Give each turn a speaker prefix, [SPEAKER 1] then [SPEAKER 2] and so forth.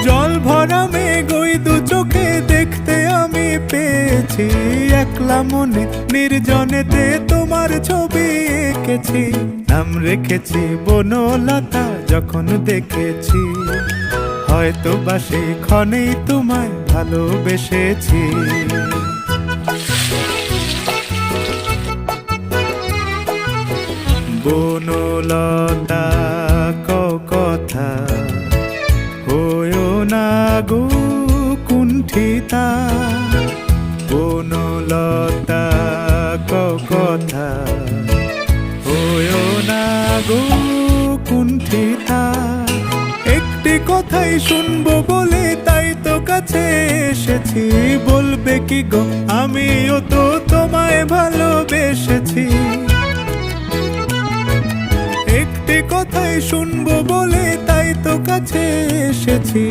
[SPEAKER 1] জল ভরা মেঘ ওই দু চোখে দেখতে আমি পেয়েছি, একলা মনে নির্জনেতে তোমার ছবি এঁকেছি। নাম রেখেছি বনলতা যখন দেখেছি, হয়তো বা সেই ক্ষণেই তোমায় ভালোবেসেছি। বনলতা কথা হয়ো না গো কুণ্ঠিতা, বনলতা কথা হয়ো না গো কুণ্ঠিতা। একটি কথাই শুনবো বলে তাই তো কাছে এসেছি, বলবে কি গো আমিও তো তোমায় ভালোবেসেছি। একটি কথাই শুনবো বলে তাই তো কাছে এসেছি,